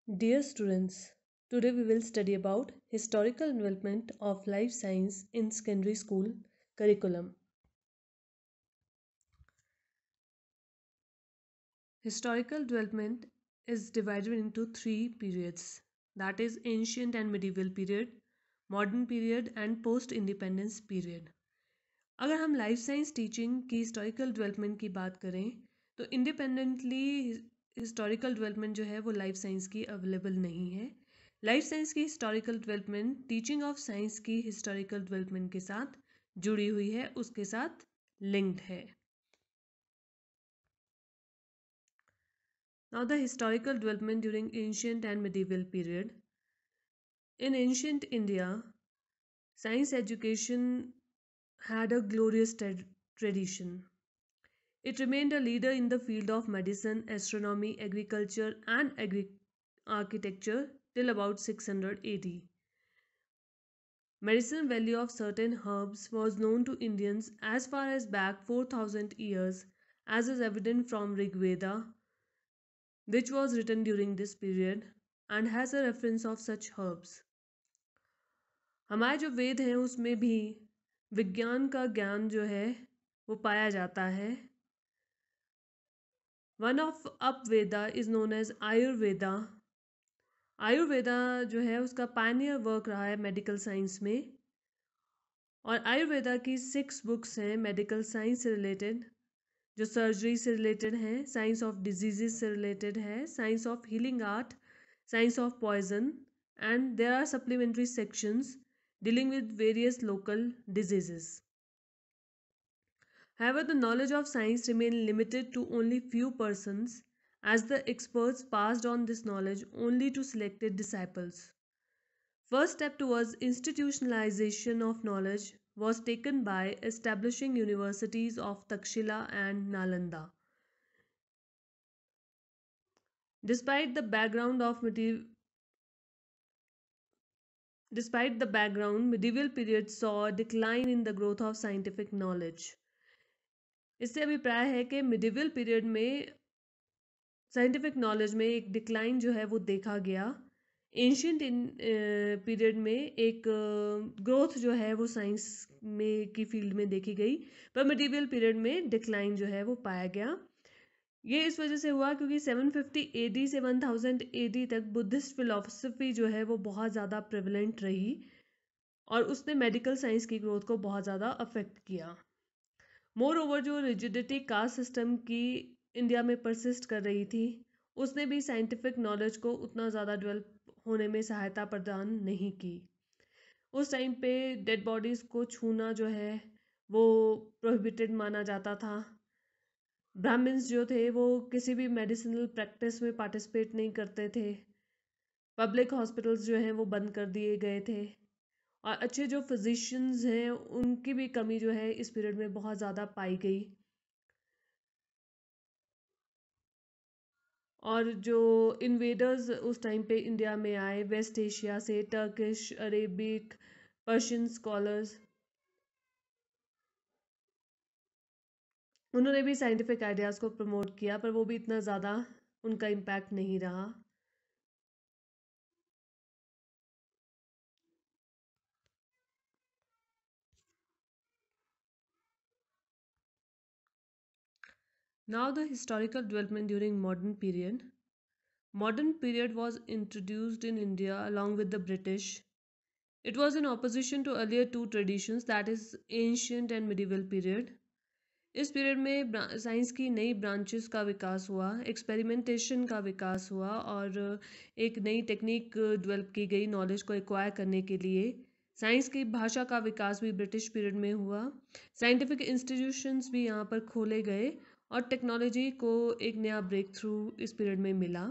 Dear students, today we will study about historical development of life science in secondary school curriculum. Historical development is divided into three periods, that is ancient and medieval period, modern period and post independence period. अगर हम life science teaching की historical development की बात करें तो independently historical development जो है वो लाइफ साइंस की अवेलेबल नहीं है। लाइफ साइंस की historical development teaching of science की हिस्टोरिकल डेवलपमेंट के साथ जुड़ी हुई है, उसके साथ लिंक्ड है। Now the historical development during ancient and medieval period. In ancient India, science education had a glorious tradition. It remained a leader in the field of medicine, astronomy, agriculture, and architecture till about 600 AD. Medicinal value of certain herbs was known to Indians as far as back 4000 years, as is evident from Rig Veda, which was written during this period and has a reference of such herbs. हमारे जो वेद हैं उसमें भी विज्ञान का ज्ञान जो है वो पाया जाता है। One of upaveda is known as Ayurveda. Ayurveda जो है उसका पायनियर वर्क रहा है मेडिकल साइंस में, और आयुर्वेदा की 6 बुक्स हैं मेडिकल साइंस से रिलेटेड, जो सर्जरी से रिलेटेड है, साइंस ऑफ डिजीजेस से रिलेटेड है, science of healing art, science of poison, and there are supplementary sections dealing with various local diseases. However, the knowledge of science remained limited to only few persons, as the experts passed on this knowledge only to selected disciples. First step towards institutionalization of knowledge was taken by establishing universities of Takshila and Nalanda. Despite the background of medieval period saw a decline in the growth of scientific knowledge. इससे अभिप्राय है कि medieval period में scientific knowledge में एक decline जो है वो देखा गया। एंशियंट पीरियड में एक ग्रोथ जो है वो साइंस में की फील्ड में देखी गई, पर मिडिवल पीरियड में डिक्लाइन जो है वो पाया गया। ये इस वजह से हुआ क्योंकि 750 एडी से 1000 एडी तक बुद्धिस्ट फिलोसफी जो है वो बहुत ज़्यादा प्रेवलेंट रही और उसने मेडिकल साइंस की ग्रोथ को बहुत ज़्यादा अफेक्ट किया। मोर ओवर जो रिजिडिटी कास्ट सिस्टम की इंडिया में परसिस्ट कर रही थी, उसने भी साइंटिफिक नॉलेज को उतना ज़्यादा डेवलप होने में सहायता प्रदान नहीं की। उस टाइम पे डेड बॉडीज़ को छूना जो है वो प्रोहिबिटेड माना जाता था। ब्राह्मण्स जो थे वो किसी भी मेडिसिनल प्रैक्टिस में पार्टिसिपेट नहीं करते थे। पब्लिक हॉस्पिटल्स जो हैं वो बंद कर दिए गए थे, और अच्छे जो फिजिशियंस हैं उनकी भी कमी जो है इस पीरियड में बहुत ज़्यादा पाई गई। और जो इन्वेडर्स उस टाइम पे इंडिया में आए वेस्ट एशिया से, टर्किश, अरेबिक, पर्शियन स्कॉलर्स, उन्होंने भी साइंटिफिक आइडियाज़ को प्रमोट किया, पर वो भी इतना ज़्यादा उनका इम्पैक्ट नहीं रहा। Now the historical development during modern period. Modern period was introduced in India along with the British. It was in opposition to earlier two traditions, that is ancient and medieval period. इस period में science की नई branches का विकास हुआ, experimentation का विकास हुआ, और एक नई टेक्निक डेवलप की गई नॉलेज को एक्वायर करने के लिए। साइंस की भाषा का विकास भी ब्रिटिश पीरियड में हुआ। साइंटिफिक इंस्टीट्यूशंस भी यहाँ पर खोले गए और टेक्नोलॉजी को एक नया ब्रेक थ्रू इस पीरियड में मिला।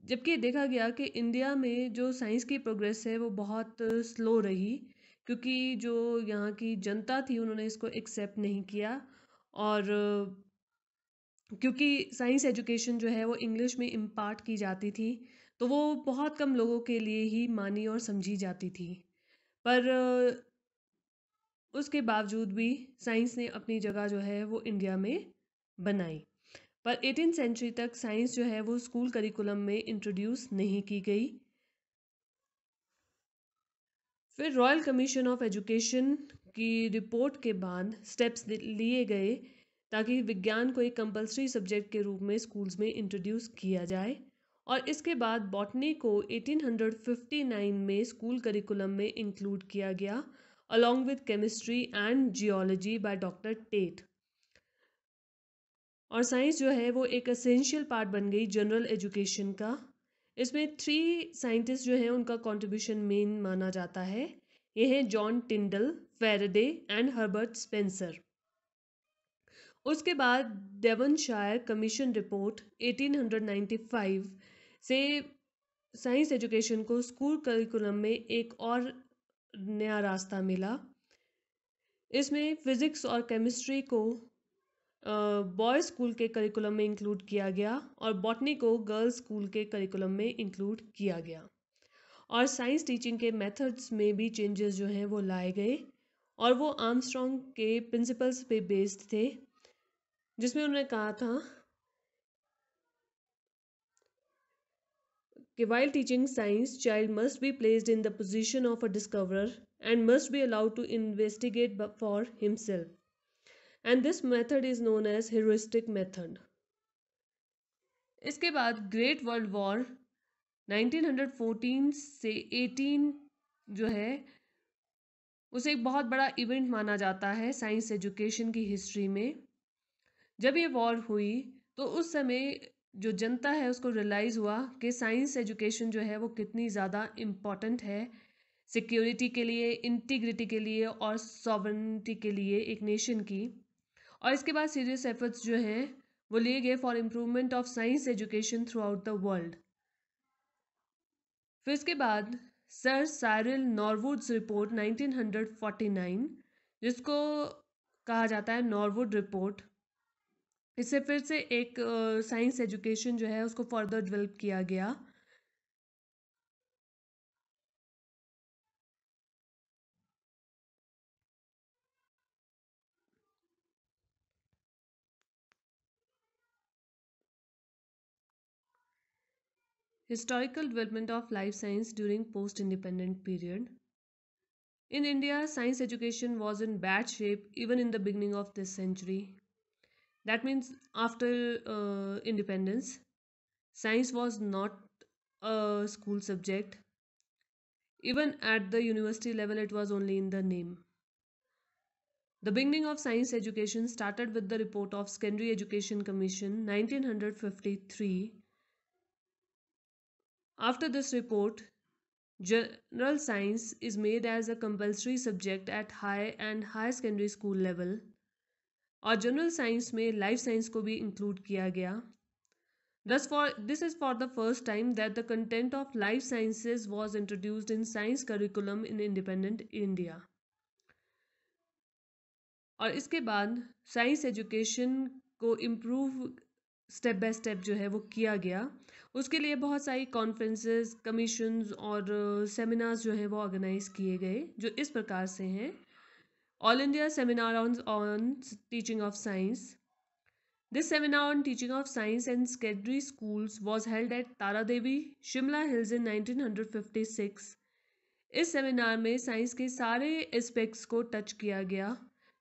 जबकि देखा गया कि इंडिया में जो साइंस की प्रोग्रेस है वो बहुत स्लो रही, क्योंकि जो यहाँ की जनता थी उन्होंने इसको एक्सेप्ट नहीं किया, और क्योंकि साइंस एजुकेशन जो है वो इंग्लिश में इम्पार्ट की जाती थी, तो वो बहुत कम लोगों के लिए ही मानी और समझी जाती थी। पर उसके बावजूद भी साइंस ने अपनी जगह जो है वो इंडिया में बनाई। पर 18th सेंचुरी तक साइंस जो है वो स्कूल करिकुलम में इंट्रोड्यूस नहीं की गई। फिर रॉयल कमीशन ऑफ एजुकेशन की रिपोर्ट के बाद स्टेप्स लिए गए ताकि विज्ञान को एक कंपलसरी सब्जेक्ट के रूप में स्कूल्स में इंट्रोड्यूस किया जाए, और इसके बाद बॉटनी को 1859 में स्कूल करिकुलम में इंक्लूड किया गया along with chemistry and geology by doctor Tate. और साइंस जो है वो एक एसेंशियल पार्ट बन गई जनरल एजुकेशन का। इसमें 3 साइंटिस्ट जो हैं उनका कंट्रीब्यूशन मेन माना जाता है। ये हैं John टिंडल, Faraday and Herbert Spencer. उसके बाद डेवनशायर कमीशन रिपोर्ट 1895 से साइंस एजुकेशन को स्कूल करिकुलम में एक और नया रास्ता मिला। इसमें फिजिक्स और केमिस्ट्री को बॉयज़ स्कूल के करिकुलम में इंक्लूड किया गया और बॉटनी को गर्ल्स स्कूल के करिकुलम में इंक्लूड किया गया, और साइंस टीचिंग के मेथड्स में भी चेंजेस जो हैं वो लाए गए, और वो आर्मस्ट्रॉन्ग के प्रिंसिपल्स पे बेस्ड थे, जिसमें उन्होंने कहा था कि while teaching science, child must be placed in the position of a discoverer and must be allowed to investigate for himself. And this method is known as heuristic method. इसके बाद great world war 1914 से 18 जो है उसे एक बहुत बड़ा event माना जाता है साइंस एजुकेशन की हिस्ट्री में। जब ये वॉर हुई तो उस समय जो जनता है उसको रियलाइज़ हुआ कि साइंस एजुकेशन जो है वो कितनी ज़्यादा इम्पॉर्टेंट है सिक्योरिटी के लिए, इंटीग्रिटी के लिए और सॉवरेनिटी के लिए एक नेशन की। और इसके बाद सीरियस एफर्ट्स जो हैं वो लिए गए for improvement of science education through out the world. फिर इसके बाद सर साइरिल नॉरवुड्स रिपोर्ट 1949, जिसको कहा जाता है नॉरवुड रिपोर्ट, इससे फिर से एक साइंस एजुकेशन जो है उसको फर्दर डेवलप किया गया। Historical development of life science during post-independent period. In India, science education was in bad shape even in the beginning of this century. That means after independence, science was not a school subject. Even at the university level, it was only in the name. The beginning of science education started with the report of Secondary Education Commission 1953. After this report, general science is made as a compulsory subject at high and higher secondary school level, और general science में life science को भी include किया गया। This is for the first time that the content of life sciences was introduced in science curriculum in independent India. और इसके बाद science education को इम्प्रूव स्टेप बाय स्टेप जो है वो किया गया। उसके लिए बहुत सारी कॉन्फ्रेंसेस, कमीशंस और सेमिनार्स जो हैं वो ऑर्गेनाइज किए गए, जो इस प्रकार से हैं। All India seminar on teaching of science. This seminar on teaching of science and secondary schools was held at Taradevi, Shimla Hills in 1956. इस सेमिनार में साइंस के सारे एस्पेक्ट्स को टच किया गया,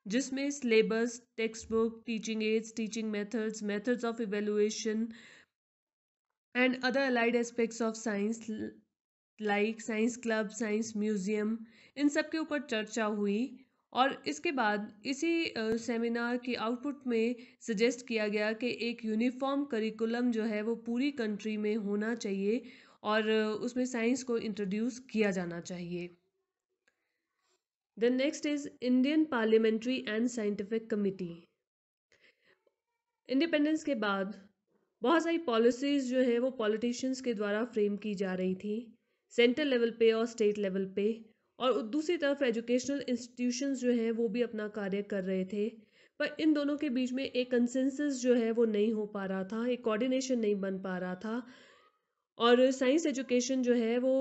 जिसमें syllabus, text book, teaching aids, teaching methods, methods of evaluation and other allied aspects of science like science club, science museum, इन सब के ऊपर चर्चा हुई। और इसके बाद इसी सेमिनार की आउटपुट में सजेस्ट किया गया कि एक यूनिफॉर्म करिकुलम जो है वो पूरी कंट्री में होना चाहिए और उसमें साइंस को इंट्रोड्यूस किया जाना चाहिए। The next is Indian parliamentary and scientific committee. Independence के बाद बहुत सारी पॉलिसीज़ जो है वो पॉलिटिशियंस के द्वारा फ्रेम की जा रही थी, सेंट्रल लेवल पे और स्टेट लेवल पे, और दूसरी तरफ एजुकेशनल इंस्टीट्यूशंस जो हैं वो भी अपना कार्य कर रहे थे। पर इन दोनों के बीच में एक कंसेंसस जो है वो नहीं हो पा रहा था, एक कोऑर्डिनेशन नहीं बन पा रहा था, और साइंस एजुकेशन जो है वो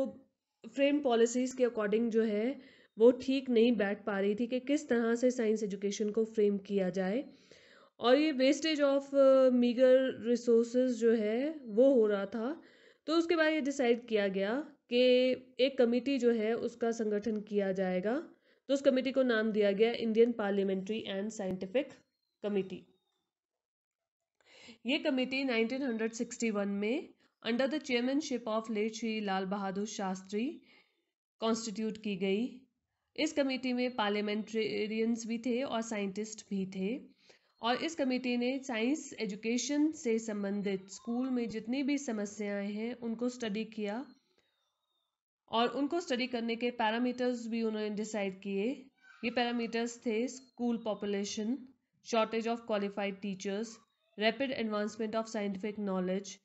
फ्रेम पॉलिसीज़ के अकॉर्डिंग जो है वो ठीक नहीं बैठ पा रही थी कि किस तरह से साइंस एजुकेशन को फ्रेम किया जाए। और ये वेस्टेज ऑफ मीगर रिसोर्सेज जो है वो हो रहा था। तो उसके बाद ये डिसाइड किया गया कि एक कमेटी जो है उसका संगठन किया जाएगा। तो उस कमेटी को नाम दिया गया Indian parliamentary and scientific committee. ये कमेटी 1961 में under the chairmanship of late Shri Lal Bahadur Shastri constitute की गई। इस कमेटी में पार्लियामेंटेरियंस भी थे और साइंटिस्ट भी थे। और इस कमेटी ने साइंस एजुकेशन से संबंधित स्कूल में जितनी भी समस्याएं हैं उनको स्टडी किया, और उनको स्टडी करने के पैरामीटर्स भी उन्होंने डिसाइड किए। ये पैरामीटर्स थे school population, shortage of qualified teachers, rapid advancement of scientific knowledge,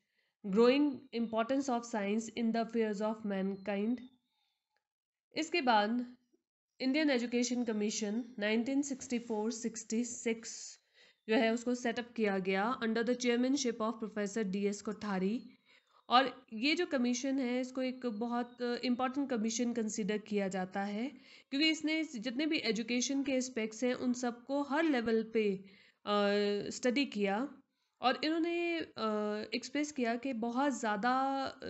growing importance of science in the affairs of Mankind. इसके बाद इंडियन एजुकेशन कमीशन 1964-66 जो है उसको सेटअप किया गया under the chairmanship of professor DS Kothari. और ये जो कमीशन है इसको एक बहुत इम्पॉर्टेंट कमीशन कंसिडर किया जाता है, क्योंकि इसने जितने भी एजुकेशन के एस्पेक्ट्स हैं उन सबको हर लेवल पे स्टडी किया। और इन्होंने एक्सप्रेस किया कि बहुत ज़्यादा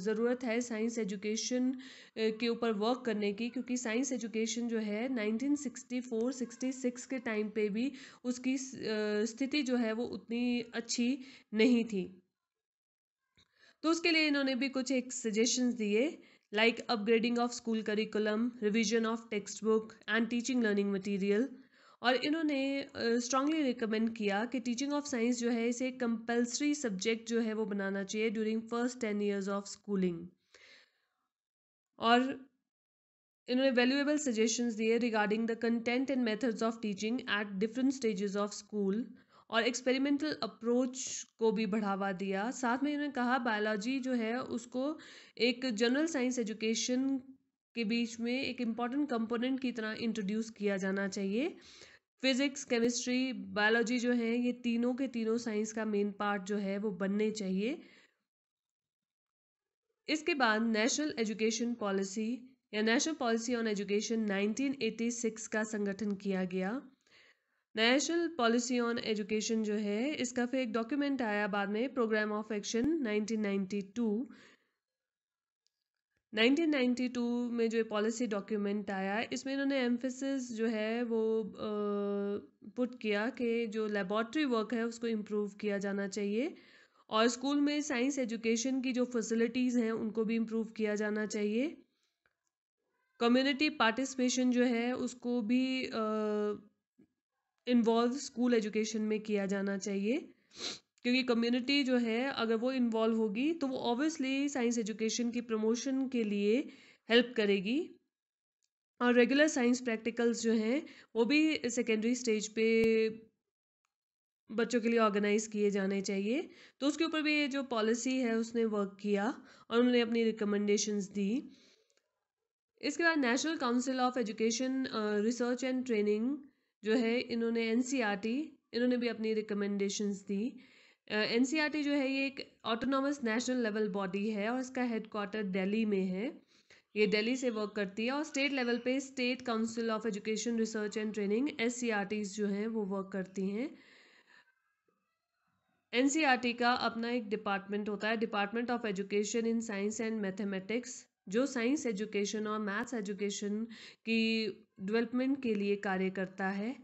ज़रूरत है साइंस एजुकेशन के ऊपर वर्क करने की, क्योंकि साइंस एजुकेशन जो है 1964-66 के टाइम पे भी उसकी स्थिति जो है वो उतनी अच्छी नहीं थी। तो उसके लिए इन्होंने भी कुछ एक सजेशंस दिए, like upgrading of school curriculum, revision of text book and teaching learning material. और इन्होंने स्ट्रांगली रिकमेंड किया कि टीचिंग ऑफ साइंस जो है इसे कंपल्सरी सब्जेक्ट जो है वो बनाना चाहिए during first 10 years of schooling. और इन्होंने वैल्यूएबल सजेशंस दिए regarding the content and methods of teaching at different stages of school, और एक्सपेरिमेंटल अप्रोच को भी बढ़ावा दिया। साथ में इन्होंने कहा बायोलॉजी जो है उसको एक जनरल साइंस एजुकेशन के बीच में एक इम्पॉर्टेंट कंपोनेंट की तरह इंट्रोड्यूस किया जाना चाहिए। फिजिक्स, केमिस्ट्री, बायोलॉजी जो है ये तीनों के तीनों साइंस का मेन पार्ट जो है वो बनने चाहिए। इसके बाद नेशनल एजुकेशन पॉलिसी या नेशनल पॉलिसी ऑन एजुकेशन 1986 का संगठन किया गया। नेशनल पॉलिसी ऑन एजुकेशन जो है इसका फिर एक डॉक्यूमेंट आया बाद में, प्रोग्राम ऑफ एक्शन 1992। 1992 में जो पॉलिसी डॉक्यूमेंट आया इसमें इन्होंने एम्फेसिस जो है वो पुट किया कि जो लेबॉर्ट्री वर्क है उसको इम्प्रूव किया जाना चाहिए, और स्कूल में साइंस एजुकेशन की जो फैसिलिटीज़ हैं उनको भी इम्प्रूव किया जाना चाहिए। कम्युनिटी पार्टिसिपेशन जो है उसको भी इन्वॉल्व स्कूल एजुकेशन में किया जाना चाहिए, क्योंकि कम्युनिटी जो है अगर वो इन्वॉल्व होगी तो वो ऑब्वियसली साइंस एजुकेशन की प्रमोशन के लिए हेल्प करेगी। और रेगुलर साइंस प्रैक्टिकल्स जो हैं वो भी सेकेंडरी स्टेज पे बच्चों के लिए ऑर्गेनाइज किए जाने चाहिए। तो उसके ऊपर भी ये जो पॉलिसी है उसने वर्क किया और उन्होंने अपनी रिकमेंडेशंस दी। इसके बाद national council of education research and training जो है इन्होंने NCERT इन्होंने भी अपनी रिकमेंडेशंस दी। NCERT जो है ये एक ऑटोनॉमस नेशनल लेवल बॉडी है और इसका हेडक्वार्टर दिल्ली में है। ये दिल्ली से वर्क करती है, और स्टेट लेवल पे state council of education research and training SCRTs जो हैं वो वर्क करती हैं। NCERT का अपना एक डिपार्टमेंट होता है, department of education in science and mathematics, जो साइंस एजुकेशन और मैथ्स एजुकेशन की डेवलपमेंट के लिए कार्य करता है।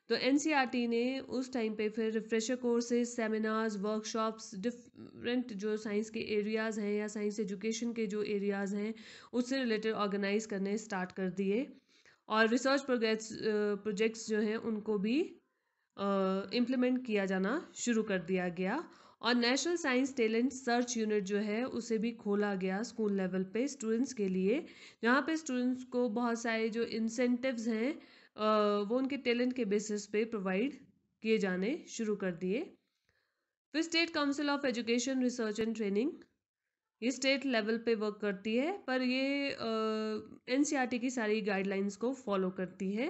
तो NCERT ने उस टाइम पे फिर refresher courses, seminars, workshops, different जो साइंस के एरियाज़ हैं या साइंस एजुकेशन के जो एरियाज़ हैं उससे रिलेटेड ऑर्गेनाइज करने स्टार्ट कर दिए, और रिसर्च प्रोजेक्ट्स जो हैं उनको भी इम्प्लीमेंट किया जाना शुरू कर दिया गया। और national science talent search unit जो है उसे भी खोला गया स्कूल लेवल पे स्टूडेंट्स के लिए, जहाँ पे स्टूडेंट्स को बहुत सारे जो इंसेंटिव्स हैं वो उनके टैलेंट के बेसिस पे प्रोवाइड किए जाने शुरू कर दिए। फिर state council of education research and training, ये स्टेट लेवल पे वर्क करती है, पर ये NCERT की सारी गाइडलाइंस को फॉलो करती है।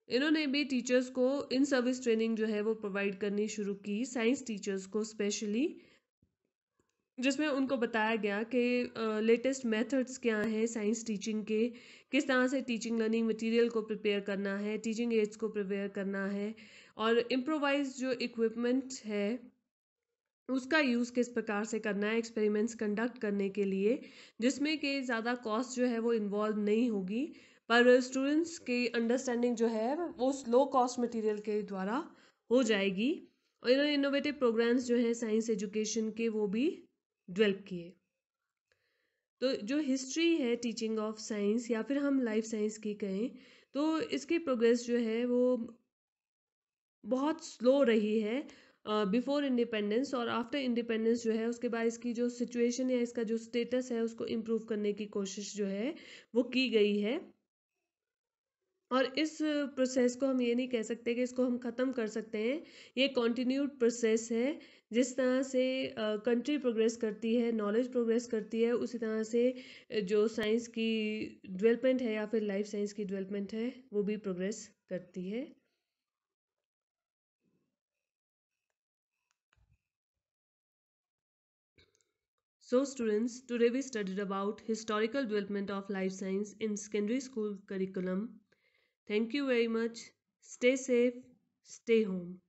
इन्होंने भी टीचर्स को इन सर्विस ट्रेनिंग जो है वो प्रोवाइड करनी शुरू की, साइंस टीचर्स को स्पेशली, जिसमें उनको बताया गया कि लेटेस्ट मेथड्स क्या हैं साइंस टीचिंग के, किस तरह से टीचिंग लर्निंग मटेरियल को प्रिपेयर करना है, टीचिंग एड्स को प्रिपेयर करना है, और इम्प्रोवाइज जो इक्विपमेंट है उसका यूज़ किस प्रकार से करना है एक्सपेरिमेंट्स कंडक्ट करने के लिए, जिसमें कि ज़्यादा कॉस्ट जो है वो इन्वॉल्व नहीं होगी, पर स्टूडेंट्स की अंडरस्टैंडिंग जो है वो लो कॉस्ट मटेरियल के द्वारा हो जाएगी। और इनोवेटिव प्रोग्राम्स जो हैं साइंस एजुकेशन के वो भी डेवलप किए। तो जो हिस्ट्री है टीचिंग ऑफ साइंस या फिर हम लाइफ साइंस की कहें, तो इसकी प्रोग्रेस जो है वो बहुत स्लो रही है बिफोर इंडिपेंडेंस, और आफ्टर इंडिपेंडेंस जो है उसके बाद इसकी जो सिचुएशन या इसका जो स्टेटस है उसको इम्प्रूव करने की कोशिश जो है वो की गई है। और इस प्रोसेस को हम ये नहीं कह सकते कि इसको हम ख़त्म कर सकते हैं, ये कॉन्टिन्यूड प्रोसेस है। जिस तरह से कंट्री प्रोग्रेस करती है, नॉलेज प्रोग्रेस करती है, उसी तरह से जो साइंस की डेवलपमेंट है या फिर लाइफ साइंस की डेवलपमेंट है वो भी प्रोग्रेस करती है। So students, today we studied about historical development of life science in secondary school curriculum. Thank you very much. Stay safe, stay home.